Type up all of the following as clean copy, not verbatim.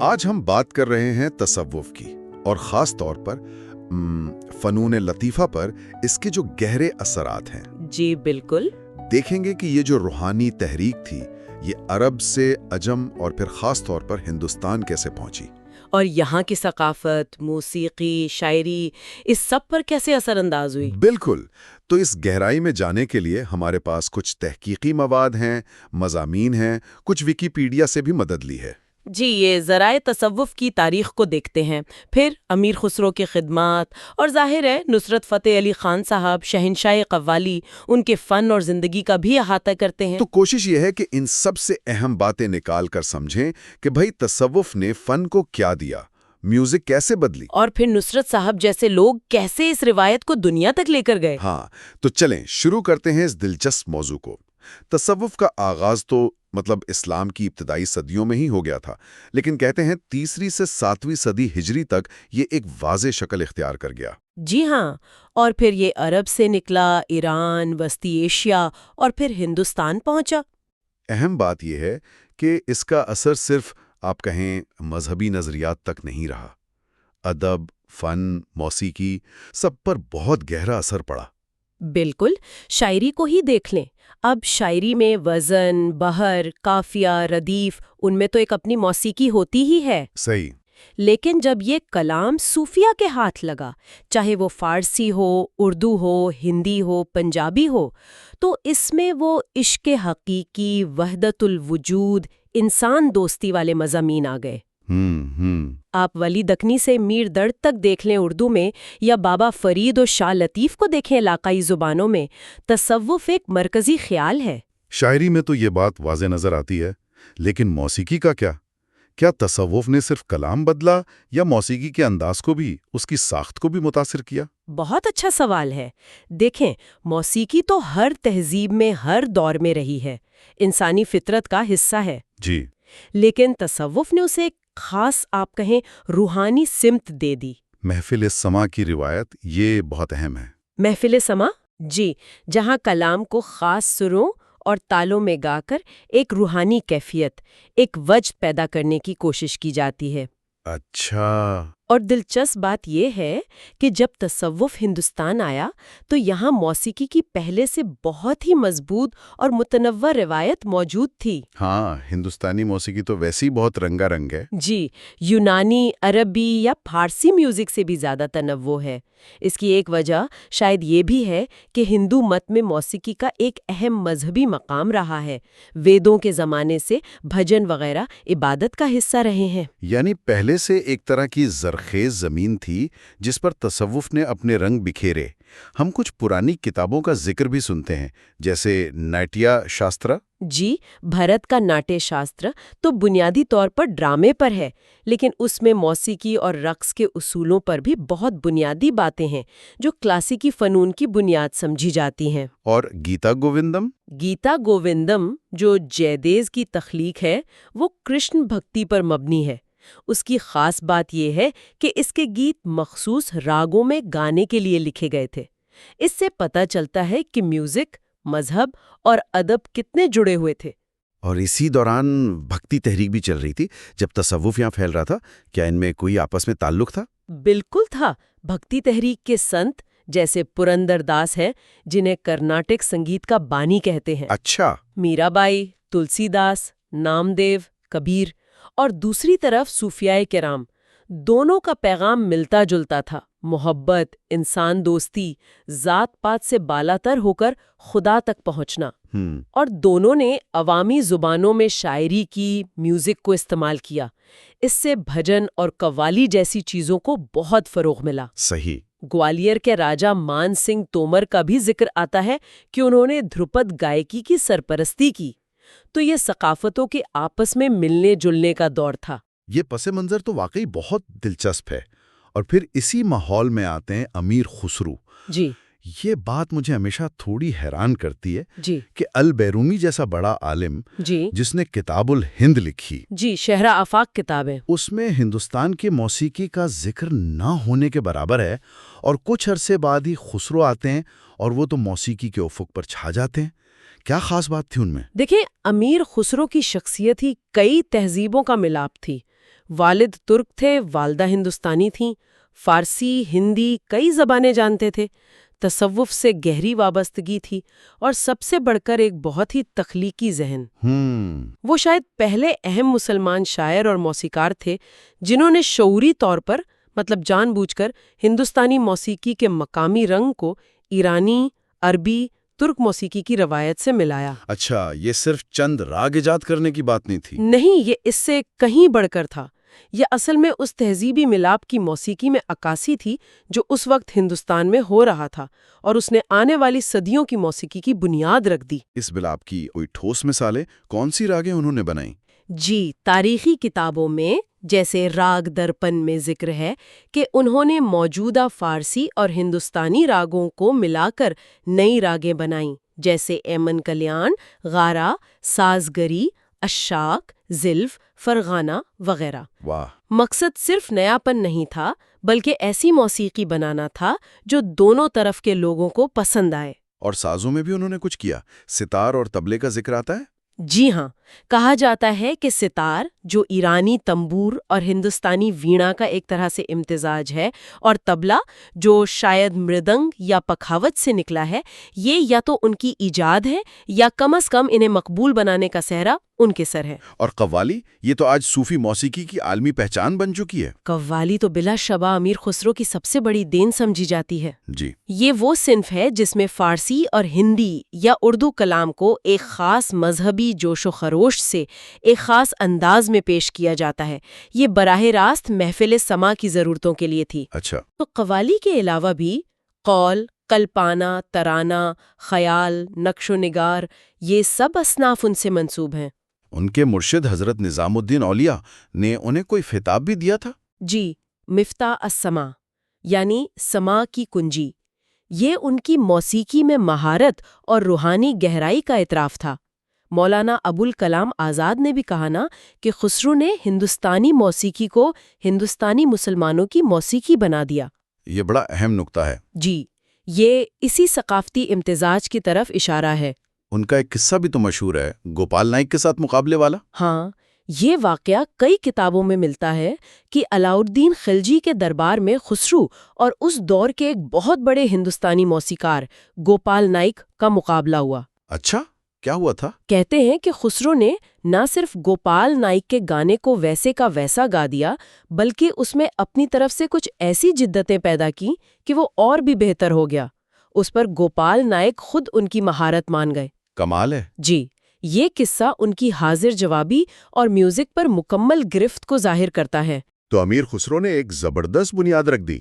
آج ہم بات کر رہے ہیں تصوف کی، اور خاص طور پر فنون لطیفہ پر اس کے جو گہرے اثرات ہیں۔ جی بالکل۔ دیکھیں گے کہ یہ جو روحانی تحریک تھی، یہ عرب سے عجم اور پھر خاص طور پر ہندوستان کیسے پہنچی، اور یہاں کی ثقافت، موسیقی، شاعری، اس سب پر کیسے اثر انداز ہوئی۔ بالکل۔ تو اس گہرائی میں جانے کے لیے ہمارے پاس کچھ تحقیقی مواد ہیں، مضامین ہیں، کچھ ویکیپیڈیا سے بھی مدد لی ہے۔ جی، یہ ذرائع تصوف کی تاریخ کو دیکھتے ہیں، پھر امیر خسرو کی خدمات، اور ظاہر ہے نصرت فتح علی خان صاحب، شہنشاہ قوالی، ان کے فن اور زندگی کا بھی احاطہ کرتے ہیں۔ تو کوشش یہ ہے کہ ان سب سے اہم باتیں نکال کر سمجھیں کہ بھئی تصوف نے فن کو کیا دیا، میوزک کیسے بدلی، اور پھر نصرت صاحب جیسے لوگ کیسے اس روایت کو دنیا تک لے کر گئے۔ ہاں، تو چلیں شروع کرتے ہیں اس دلچسپ موضوع کو۔ تصوف کا آغاز تو اسلام کی ابتدائی صدیوں میں ہی ہو گیا تھا، لیکن کہتے ہیں 3 سے 7 صدی ہجری تک یہ ایک واضح شکل اختیار کر گیا۔ جی ہاں، اور پھر یہ عرب سے نکلا، ایران، وسطی ایشیا اور پھر ہندوستان پہنچا۔ اہم بات یہ ہے کہ اس کا اثر صرف آپ کہیں مذہبی نظریات تک نہیں رہا۔ ادب، فن، موسیقی، سب پر بہت گہرا اثر پڑا۔ بالکل، شاعری کو ہی دیکھ لیں۔ اب شاعری میں وزن، بحر، قافیہ، ردیف، ان میں تو ایک اپنی موسیقی ہوتی ہی ہے۔ صحیح۔ لیکن جب یہ کلام صوفیہ کے ہاتھ لگا، چاہے وہ فارسی ہو، اردو ہو، ہندی ہو، پنجابی ہو، تو اس میں وہ عشق حقیقی، وحدت الوجود، انسان دوستی والے مضامین آ گئے۔ آپ ولی دکنی سے میر درد تک دیکھ لیں اردو میں، یا بابا فرید اور شاہ لطیف کو دیکھیں علاقائی زبانوں میں، تصوف ایک مرکزی خیال ہے۔ شاعری میں تو یہ بات واضح نظر آتی ہے، لیکن موسیقی کا کیا تصوف نے صرف کلام بدلا یا موسیقی کے انداز کو بھی، اس کی ساخت کو بھی متاثر کیا؟ بہت اچھا سوال ہے۔ دیکھیں، موسیقی تو ہر تہذیب میں ہر دور میں رہی ہے، انسانی فطرت کا حصہ ہے۔ جی۔ لیکن تصوف نے اسے ایک خاص، آپ کہیں، روحانی سمت دے دی۔ محفل سما کی روایت یہ بہت اہم ہے۔ محفل سما، جی، جہاں کلام کو خاص سروں اور تالوں میں گا کر ایک روحانی کیفیت، ایک وجد پیدا کرنے کی کوشش کی جاتی ہے۔ اچھا۔ اور دلچسپ بات یہ ہے کہ جب تصوف ہندوستان آیا تو یہاں موسیقی کی پہلے سے بہت ہی مضبوط اور متنوع روایت موجود تھی۔ ہاں، ہندوستانی موسیقی تو ویسے ہی بہت رنگا رنگ ہے۔ جی، یونانی، عربی یا فارسی میوزک سے بھی زیادہ تنوع ہے۔ اس کی ایک وجہ شاید یہ بھی ہے کہ ہندو مت میں موسیقی کا ایک اہم مذہبی مقام رہا ہے۔ ویدوں کے زمانے سے بھجن وغیرہ عبادت کا حصہ رہے ہیں۔ یعنی پہلے سے ایک طرح کی زرخیز زمین تھی جس پر تصوف نے اپنے رنگ بکھیرے۔ ہم کچھ پرانی کتابوں کا ذکر بھی سنتے ہیں، جیسے ناٹیہ شاسترا۔ جی، بھرت کا ناٹیہ شاستر تو بنیادی طور پر ڈرامے پر ہے، لیکن اس میں موسیقی اور رقص کے اصولوں پر بھی بہت بنیادی باتیں ہیں جو کلاسیکی فنون کی بنیاد سمجھی جاتی ہیں۔ اور گیتا گووندم؟ گیتا گووندم جو جیدیز کی تخلیق ہے، وہ کرشن بھکتی پر مبنی ہے۔ اس کی خاص بات یہ ہے کہ اس کے گیت مخصوص راگوں میں گانے کے لیے لکھے گئے تھے۔ اس سے پتہ چلتا ہے کہ میوزک، مذہب اور ادب کتنے جڑے ہوئے تھے۔ اور اسی دوران بھکتی تحریک بھی چل رہی تھی جب تصوف یہاں پھیل رہا تھا، کیا ان میں کوئی آپس میں تعلق تھا؟ بالکل تھا۔ بھکتی تحریک کے سنت جیسے پرندر داس ہیں، جنہیں کرناٹک سنگیت کا بانی کہتے ہیں۔ اچھا۔ میرا بائی، تلسی داس، نام دیو، کبیر، اور دوسری طرف صوفیائے کرام، دونوں کا پیغام ملتا جلتا تھا: محبت، انسان دوستی، ذات پات سے بالا تر ہو کر خدا تک پہنچنا۔ اور دونوں نے عوامی زبانوں میں شاعری کی، میوزک کو استعمال کیا۔ اس سے بھجن اور قوالی جیسی چیزوں کو بہت فروغ ملا۔ صحیح۔ گوالیئر کے راجہ مان سنگھ تومر کا بھی ذکر آتا ہے کہ انہوں نے دھرپد گائکی کی سرپرستی کی۔ تو یہ ثقافتوں کے آپس میں ملنے جلنے کا دور تھا۔ یہ پس منظر تو واقعی بہت دلچسپ ہے۔ اور پھر اسی ماحول میں آتے ہیں امیر خسرو۔ جی، یہ بات مجھے ہمیشہ تھوڑی حیران کرتی ہے جی، کہ البیرونی جیسا بڑا عالم جی، جس نے کتاب الہند لکھی، جی، شہرہ آفاق کتابیں، اس میں ہندوستان کی موسیقی کا ذکر نہ ہونے کے برابر ہے، اور کچھ عرصے بعد ہی خسرو آتے ہیں اور وہ تو موسیقی کے افق پر چھا جاتے ہیں۔ کیا خاص بات تھی ان میں؟ دیکھیں، امیر خسرو کی شخصیت ہی کئی تہذیبوں کا ملاپ تھی۔ والد ترک تھے، والدہ ہندوستانی تھیں، فارسی، ہندی، کئی زبانیں جانتے تھے، تصوف سے گہری وابستگی تھی، اور سب سے بڑھ کر ایک بہت ہی تخلیقی ذہن۔ وہ شاید پہلے اہم مسلمان شاعر اور موسیقار تھے جنہوں نے شعوری طور پر، مطلب جان بوجھ کر، ہندوستانی موسیقی کے مقامی رنگ کو ایرانی، عربی، ترک موسیقی کی روایت سے ملایا۔ اچھا، یہ صرف چند راگ ایجاد کرنے کی بات نہیں تھی؟ نہیں، یہ اس سے کہیں بڑھ کر تھا۔ یہ اصل میں اس تہذیبی ملاپ کی موسیقی میں عکاسی تھی جو اس وقت ہندوستان میں ہو رہا تھا، اور اس نے آنے والی صدیوں کی موسیقی کی بنیاد رکھ دی۔ اس ملاپ کی کوئی ٹھوس مثالیں کون سی راگیں انہوں نے بنائیں؟ جی، تاریخی کتابوں میں جیسے راگ درپن میں ذکر ہے کہ انہوں نے موجودہ فارسی اور ہندوستانی راگوں کو ملا کر نئی راگیں بنائیں، جیسے ایمن کلیان، غارہ، سازگری، اشاک، زلف، فرغانہ وغیرہ۔ واہ! مقصد صرف نیاپن نہیں تھا، بلکہ ایسی موسیقی بنانا تھا جو دونوں طرف کے لوگوں کو پسند آئے۔ اور سازوں میں بھی انہوں نے کچھ کیا؟ ستار اور طبلے کا ذکر آتا ہے؟ جی ہاں، کہا جاتا ہے کہ ستار، جو ایرانی تنبور اور ہندوستانی وینا کا ایک طرح سے امتزاج ہے، اور طبلہ، جو شاید مردنگ یا پکھاوت سے نکلا ہے، یہ یا تو ان کی ایجاد ہے یا کم از کم انہیں مقبول بنانے کا سہرا ان کے سر ہے۔ اور قوالی، یہ تو آج صوفی موسیقی کی عالمی پہچان بن چکی ہے۔ قوالی تو بلا شبہ امیر خسرو کی سب سے بڑی دین سمجھی جاتی ہے۔ جی، یہ وہ صنف ہے جس میں فارسی اور ہندی یا اردو کلام کو ایک خاص مذہبی جوش و خروش سے ایک خاص انداز میں پیش کیا جاتا ہے۔ یہ براہ راست محفل سما کی ضرورتوں کے لیے تھی۔ اچھا، تو قوالی کے علاوہ بھی قول، کلپانہ، ترانہ، خیال، نقش و نگار، یہ سب اصناف ان سے منسوب ہیں۔ ان کے مرشد حضرت نظام الدین اولیاء نے انہیں کوئی خطاب بھی دیا تھا؟ جی، مفتاح السما، یعنی سما کی کنجی، یہ ان کی موسیقی میں مہارت اور روحانی گہرائی کا اعتراف تھا۔ مولانا ابوالکلام آزاد نے بھی کہا نا کہ خسرو نے ہندوستانی موسیقی کو ہندوستانی مسلمانوں کی موسیقی بنا دیا۔ یہ بڑا اہم نقطہ ہے۔ جی، یہ اسی ثقافتی امتزاج کی طرف اشارہ ہے۔ ان کا ایک قصہ بھی تو مشہور ہے، گوپال نائک کے ساتھ مقابلے والا۔ ہاں، یہ واقعہ کئی کتابوں میں ملتا ہے کہ علاؤالدین خلجی کے دربار میں خسرو اور اس دور کے ایک بہت بڑے ہندوستانی موسیقار گوپال نائک کا مقابلہ ہوا۔ اچھا، کیا ہوا تھا؟ کہتے ہیں کہ خسرو نے نہ صرف گوپال نائک کے گانے کو ویسے کا ویسا گا دیا، بلکہ اس میں اپنی طرف سے کچھ ایسی جدتیں پیدا کی کہ وہ اور بھی بہتر ہو گیا۔ اس پر گوپال نائک خود ان کی مہارت مان گئے۔ کمال ہے۔ جی، یہ قصہ ان کی حاضر جوابی اور میوزک پر مکمل گرفت کو ظاہر کرتا ہے۔ تو امیر خسرو نے ایک زبردست بنیاد رکھ دی۔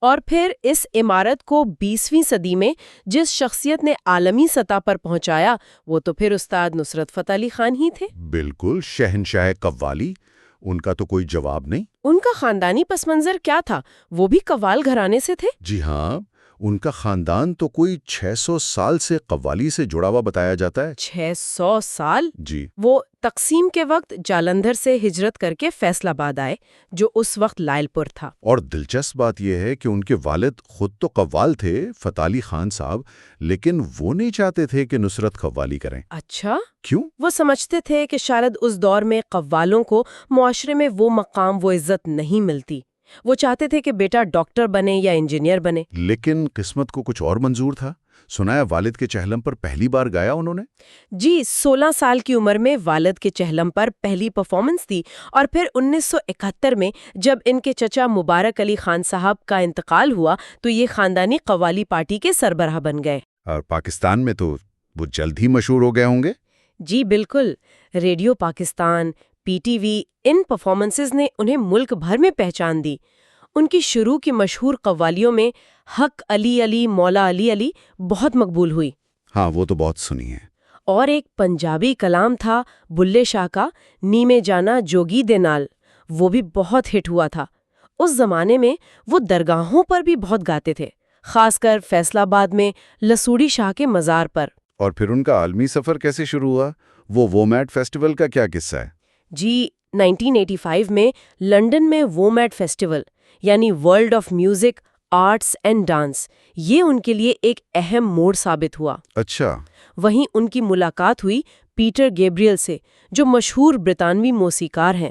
اور پھر اس عمارت کو 20ویں صدی میں جس شخصیت نے عالمی سطح پر پہنچایا، وہ تو پھر استاد نصرت فتح علی خان ہی تھے۔ بالکل، شہنشاہ قوالی، ان کا تو کوئی جواب نہیں۔ ان کا خاندانی پس منظر کیا تھا؟ وہ بھی قوال گھرانے سے تھے؟ جی ہاں، ان کا خاندان تو کوئی 600 سال سے قوالی سے جڑا ہوا بتایا جاتا ہے۔ 600 سال؟ جی، وہ تقسیم کے وقت جالندھر سے ہجرت کر کے فیصل آباد آئے، جو اس وقت لائل پور تھا۔ اور دلچسپ بات یہ ہے کہ ان کے والد خود تو قوال تھے، فتح علی خان صاحب، لیکن وہ نہیں چاہتے تھے کہ نصرت قوالی کریں۔ اچھا، کیوں؟ وہ سمجھتے تھے کہ شاید اس دور میں قوالوں کو معاشرے میں وہ مقام، وہ عزت نہیں ملتی۔ وہ چاہتے تھے کہ بیٹا ڈاکٹر بنے یا انجینئر بنے۔ لیکن قسمت کو کچھ اور منظور تھا۔ سنا ہے والد کے چہلم پر پہلی بار گایا انہوں نے؟ جی، 16 سال کی عمر میں والد کے چہلم پر پہلی پرفارمنس دی، اور پھر 1971 میں جب ان کے چچا مبارک علی خان صاحب کا انتقال ہوا تو یہ خاندانی قوالی پارٹی کے سربراہ بن گئے۔ اور پاکستان میں تو وہ جلد ہی مشہور ہو گئے ہوں گے؟ جی بالکل، radio Pakistan, P T V, ان پرفارمنسز نے انہیں ملک بھر میں پہچان دی۔ ان کی شروع کی مشہور قوالیوں میں حق علی علی مولا علی علی بہت مقبول ہوئی۔ ہاں، وہ تو بہت سنی ہے۔ اور ایک پنجابی کلام تھا بلے شاہ کا، نیمے جانا جوگی دے نال، وہ بھی بہت ہٹ ہوا تھا۔ اس زمانے میں وہ درگاہوں پر بھی بہت گاتے تھے، خاص کر فیصل آباد میں لسوڑی شاہ کے مزار پر۔ اور پھر ان کا عالمی سفر کیسے شروع ہوا؟ وہ وومیٹ فیسٹیول کا کیا قصہ ہے؟ جی، 1985 میں لنڈن میں وومیٹ فیسٹیول، یعنی world of music, arts and dance, یہ ان کے لیے ایک اہم موڑ ثابت ہوا۔ اچھا، وہیں ان کی ملاقات ہوئی پیٹر گیبریل سے، جو مشہور برطانوی موسیقار ہیں۔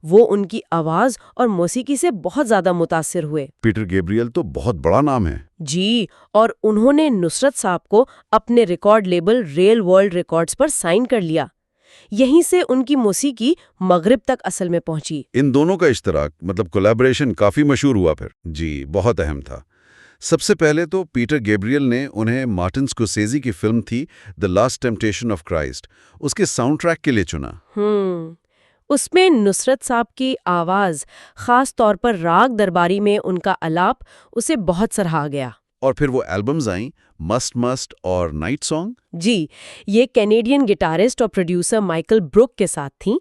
وہ ان کی آواز اور موسیقی سے بہت زیادہ متاثر ہوئے۔ پیٹر گیبریل تو بہت بڑا نام ہے۔ جی، اور انہوں نے نصرت صاحب کو اپنے record label Real World Records پر سائن کر لیا۔ یہیں سے ان کی موسیقی مغرب تک اصل میں پہنچی۔ ان دونوں کا اشتراک مطلب کولیبریشن کافی مشہور ہوا پھر۔ جی، بہت اہم تھا۔ سب سے پہلے تو پیٹر گیبریل نے انہیں مارٹن سکورسیزی کی فلم تھی The Last Temptation of Christ, اس کے ساؤنڈ ٹریک کے لیے چنا۔ اس میں نصرت صاحب کی آواز، خاص طور پر راگ درباری میں ان کا الاپ، اسے بہت سراہا گیا۔ اور پھر وہ البمز آئیں، مسٹ اور نائٹ سانگ۔ جی، یہ کینیڈین گٹارسٹ اور پروڈیوسر مائیکل بروک کے ساتھ تھیں۔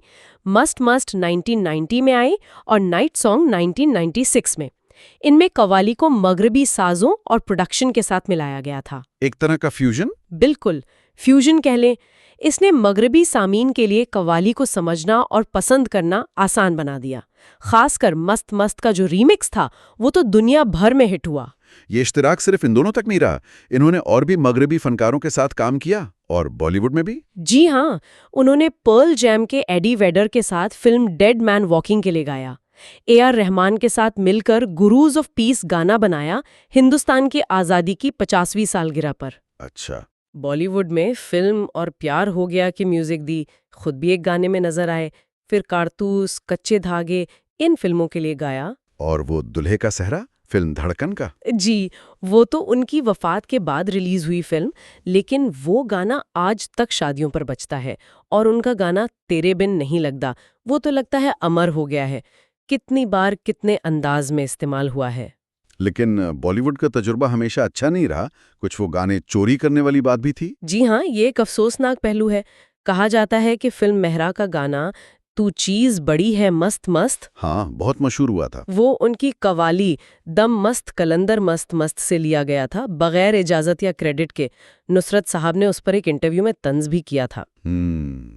مسٹ 1990 میں آئی اور نائٹ سانگ 1996 میں۔ ان میں قوالی کو مغربی سازوں اور پروڈکشن کے ساتھ ملایا گیا تھا۔ ایک طرح کا فیوژن؟ بالکل، فیوژن کہہ لیں۔ اس نے مغربی سامعین کے لیے قوالی کو سمجھنا اور پسند کرنا آسان بنا دیا۔ خاص کر مسٹ کا جو ریمکس تھا وہ تو دنیا بھر میں ہٹ ہوا۔ یہ اشتراک صرف ان دونوں تک نہیں رہا، انہوں نے اور بھی مغربی فنکاروں کے ساتھ کام کیا، اور بالی ووڈ میں بھی۔ جی ہاں، انہوں نے پرل جیم کے ایڈی ویڈر کے ساتھ فلم ڈیڈ مین واکنگ کے لیے گایا۔ اے آر رحمان کے ساتھ مل کر گروز آف پیس گانا بنایا ہندوستان کی آزادی کی 50ویں سالگرہ پر۔ اچھا۔ بالی ووڈ میں فلم اور پیار ہو گیا کہ میوزک دی، خود بھی ایک گانے میں نظر آئے، پھر کارتوس، کچے دھاگے، ان فلموں کے لیے گایا۔ اور وہ دلہے کا صحرا، فلم دھڑکن کا؟ جی، وہ تو ان کی وفات کے بعد ریلیز ہوئی فلم، لیکن وہ گانا آج تک شادیوں پر بجتا ہے، اور ان کا گانا تیرے بن نہیں لگتا، وہ تو لگتا ہے امر ہو گیا ہے۔ کتنی بار کتنے انداز میں استعمال ہوا ہے۔ لیکن بالی ووڈ کا تجربہ ہمیشہ اچھا نہیں رہا، کچھ وہ گانے چوری کرنے والی بات بھی تھی۔ جی ہاں، یہ ایک افسوسناک پہلو ہے۔ کہا جاتا ہے کہ فلم مہرا کا گانا تو چیز بڑی ہے مست مست، ہاں، بہت مشہور ہوا تھا۔ وہ ان کی قوالی دم مست کلندر مست مست سے لیا گیا تھا، بغیر اجازت یا کریڈٹ کے۔ نصرت صاحب نے اس پر ایک انٹرویو میں طنز بھی کیا تھا۔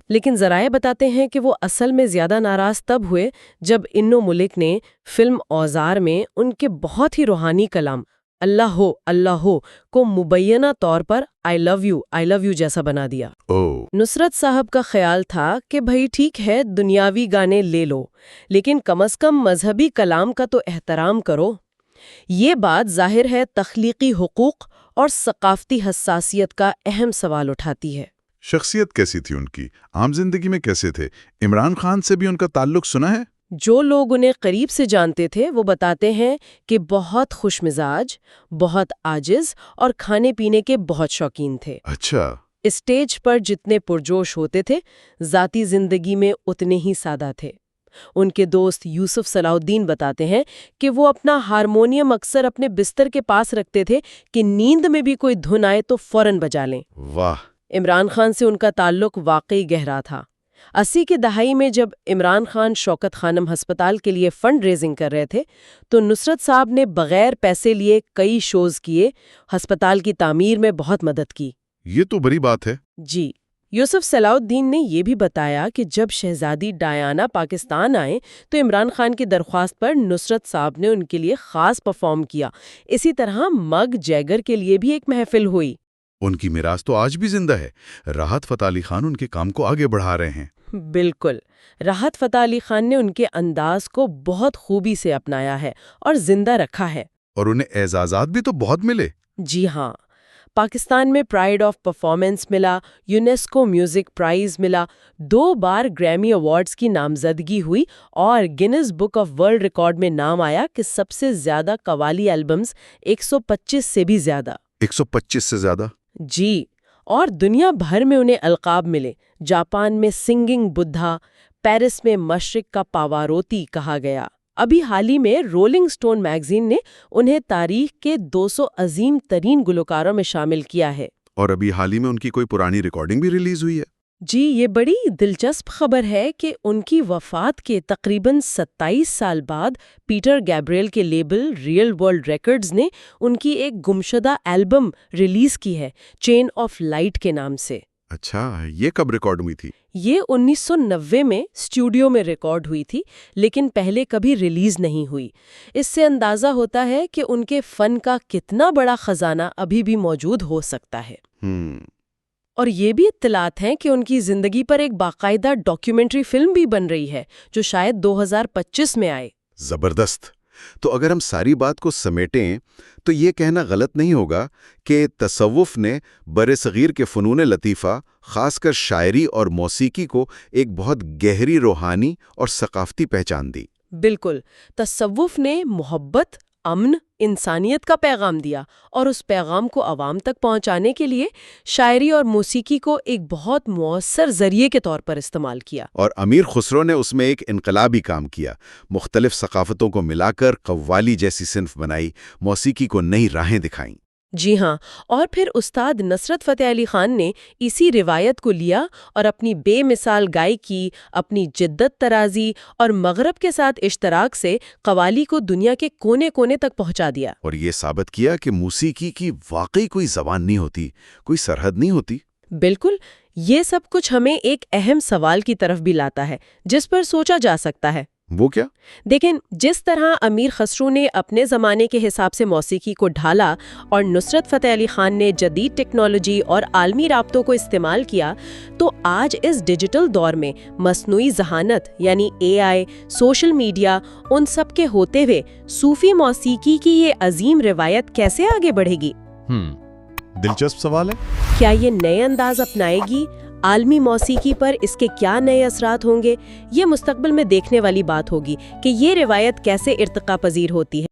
لیکن ذرائع بتاتے ہیں کہ وہ اصل میں زیادہ ناراض تب ہوئے جب انو ملک نے فلم اوزار میں ان کے بہت ہی روحانی کلام اللہ ہو کو مبینہ طور پر I love you جیسا بنا دیا۔ نصرت صاحب کا خیال تھا کہ بھئی ٹھیک ہے، دنیاوی گانے لے لو، لیکن کم از کم مذہبی کلام کا تو احترام کرو۔ یہ بات ظاہر ہے تخلیقی حقوق اور ثقافتی حساسیت کا اہم سوال اٹھاتی ہے۔ شخصیت کیسی تھی ان کی؟ عام زندگی میں کیسے تھے؟ عمران خان سے بھی ان کا تعلق سنا ہے؟ جو لوگ انہیں قریب سے جانتے تھے وہ بتاتے ہیں کہ بہت خوش مزاج، بہت عاجز اور کھانے پینے کے بہت شوقین تھے۔ اچھا۔ اسٹیج پر جتنے پرجوش ہوتے تھے، ذاتی زندگی میں اتنے ہی سادہ تھے۔ ان کے دوست یوسف صلاح الدین بتاتے ہیں کہ وہ اپنا ہارمونیم اکثر اپنے بستر کے پاس رکھتے تھے کہ نیند میں بھی کوئی دھن آئے تو فوراً بجا لیں۔ واہ! عمران خان سے ان کا تعلق واقعی گہرا تھا۔ 80 کی دہائی میں جب عمران خان شوکت خانم ہسپتال کے لیے فنڈ ریزنگ کر رہے تھے تو نصرت صاحب نے بغیر پیسے لیے کئی شوز کیے، ہسپتال کی تعمیر میں بہت مدد کی۔ یہ تو بڑی بات ہے۔ جی، یوسف صلاح الدین نے یہ بھی بتایا کہ جب شہزادی ڈایانا پاکستان آئے تو عمران خان کی درخواست پر نصرت صاحب نے ان کے لیے خاص پرفارم کیا۔ اسی طرح مگ جیگر کے لیے بھی ایک محفل ہوئی۔ ان کی میراث تو آج بھی زندہ ہے۔ راحت فتح علی خان ان کے کام کو آگے بڑھا رہے ہیں۔ بالکل، راحت فتح علی خان نے ان کے انداز کو بہت خوبی سے اپنایا ہے اور زندہ رکھا ہے۔ اور انہیں اعزازات بھی تو بہت ملے۔ جی ہاں، پاکستان میں پرائیڈ آف پرفارمنس ملا، یونیسکو میوزک پرائز ملا، 2 بار گریمی ایوارڈز کی نامزدگی ہوئی، اور gains book of world record میں نام آیا کہ سب سے زیادہ قوالی البمز 125 سے بھی زیادہ۔ 125 سے زیادہ؟ جی، اور دنیا بھر میں انہیں القاب ملے۔ جاپان میں سنگنگ بدھا، پیرس میں مشرق کا پاواروتی کہا گیا۔ ابھی حال ہی میں رولنگ سٹون میگزین نے انہیں تاریخ کے 200 عظیم ترین گلوکاروں میں شامل کیا ہے۔ اور ابھی حال ہی میں ان کی کوئی پرانی ریکارڈنگ بھی ریلیز ہوئی ہے۔ جی، یہ بڑی دلچسپ خبر ہے کہ ان کی وفات کے تقریباً 27 سال بعد پیٹر گیبریل کے لیبل ریل ورلڈ ریکارڈز نے ان کی ایک گمشدہ البم ریلیز کی ہے، چین آف لائٹ کے نام سے۔ اچھا، یہ کب ریکارڈ ہوئی تھی؟ یہ 1990 میں اسٹوڈیو میں ریکارڈ ہوئی تھی، لیکن پہلے کبھی ریلیز نہیں ہوئی۔ اس سے اندازہ ہوتا ہے کہ ان کے فن کا کتنا بڑا خزانہ ابھی بھی موجود ہو سکتا ہے۔ اور یہ بھی اطلاعات ہیں کہ ان کی زندگی پر ایک باقاعدہ ڈاکیومنٹری فلم بھی بن رہی ہے جو شاید 2025 میں آئے۔ زبردست۔ تو اگر ہم ساری بات کو سمیٹیں تو یہ کہنا غلط نہیں ہوگا کہ تصوف نے برصغیر کے فنون لطیفہ، خاص کر شاعری اور موسیقی کو ایک بہت گہری روحانی اور ثقافتی پہچان دی۔ بالکل، تصوف نے محبت، امن، انسانیت کا پیغام دیا اور اس پیغام کو عوام تک پہنچانے کے لیے شاعری اور موسیقی کو ایک بہت مؤثر ذریعے کے طور پر استعمال کیا۔ اور امیر خسرو نے اس میں ایک انقلابی کام کیا، مختلف ثقافتوں کو ملا کر قوالی جیسی صنف بنائی، موسیقی کو نئی راہیں دکھائیں۔ جی ہاں، اور پھر استاد نصرت فتح علی خان نے اسی روایت کو لیا اور اپنی بے مثال گائیکی، اپنی جدت ترازی اور مغرب کے ساتھ اشتراک سے قوالی کو دنیا کے کونے کونے تک پہنچا دیا۔ اور یہ ثابت کیا کہ موسیقی کی واقعی کوئی زبان نہیں ہوتی، کوئی سرحد نہیں ہوتی۔ بالکل، یہ سب کچھ ہمیں ایک اہم سوال کی طرف بھی لاتا ہے جس پر سوچا جا سکتا ہے۔ وہ کیا؟ دیکھیں، جس طرح امیر خسرو نے اپنے زمانے کے حساب سے موسیقی کو ڈھالا اور نصرت فتح علی خان نے جدید ٹیکنالوجی اور عالمی رابطوں کو استعمال کیا، تو آج اس ڈیجیٹل دور میں مصنوعی ذہانت یعنی AI، سوشل میڈیا، ان سب کے ہوتے ہوئے صوفی موسیقی کی یہ عظیم روایت کیسے آگے بڑھے گی؟ دلچسپ سوال ہے۔ کیا یہ نئے انداز اپنائے گی؟ عالمی موسیقی پر اس کے کیا نئے اثرات ہوں گے؟ یہ مستقبل میں دیکھنے والی بات ہوگی کہ یہ روایت کیسے ارتقا پذیر ہوتی ہے۔